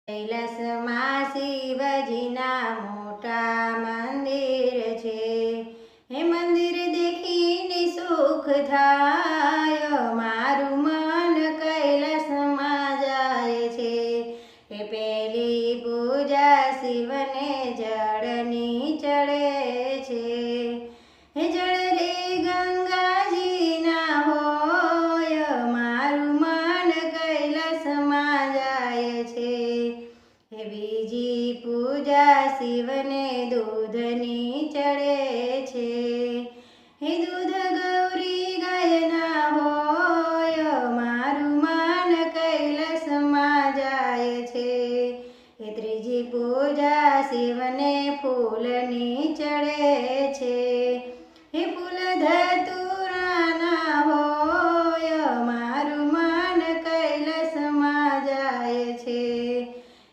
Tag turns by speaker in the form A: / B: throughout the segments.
A: કૈલાસમાં શિવજીના મોટા મંદિર છે. એ મંદિર દેખીને સુખ થાય, મારું મન કૈલાસમાં જાય છે. એ પેલી પૂજા શિવને જળની ચડે છે. એ જળ રે ગંગાજીના હોય, મારું મન કૈલાસમાં જાય છે. એ બીજી પૂજા શિવને દૂધની ચડે છે. એ દૂધ ગૌરી ગાયના હોય, મારું મન કૈલાસમાં જાય છે. એ ત્રીજી પૂજા શિવને ફૂલની ચડે છે. એ ફૂલ ધતુરાના હોય, મારું મન કૈલાસમાં જાય છે.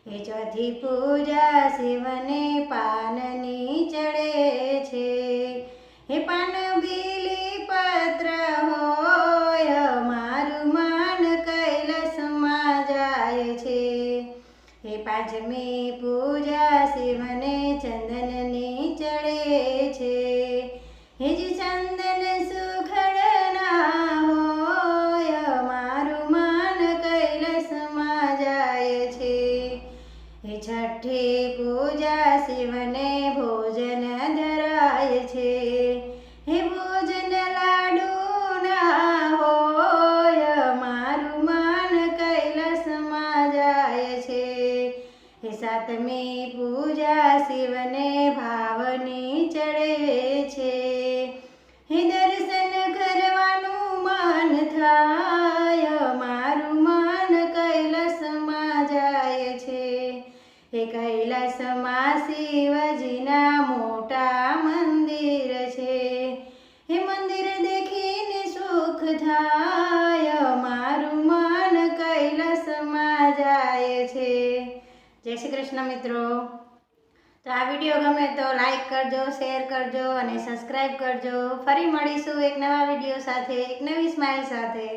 A: એ ચોથી પૂજા શિવને પાનની ચડે છે. એ પાન બીલી પત્ર હોય, મારું મન કૈલાસમાં જાય છે. એ પાંચમી પૂજા શિવને ચંદનની ચડે છે. એ જે ચંદન સુખડના હોય, મારું મન કૈલાસમાં જાય છે. એ છઠ્ઠી પૂજા શિવને ભોજન ધરાય છે. એ ભોજન લાડુના હોય, મારું મન કૈલાસમાં જાય છે. એ સાતમી પૂજા શિવને ભાવની ચડે છે. એ દર્શન કરવાનું મન થાય, મારું મન કૈલાસમાં જાય છે. એ કૈલાસમાં શિવજીના મોટા મંદિર છે. એ મંદિર દેખીને સુખ થાય, મારું મન કૈલાસમાં જાય છે. જય શ્રી કૃષ્ણ મિત્રો. તો આ વિડીયો ગમે તો લાઈક કરજો, શેર કરજો અને સબસ્ક્રાઈબ કરજો. ફરી મળીશું એક નવા વિડીયો સાથે, એક નવી સ્માઇલ સાથે.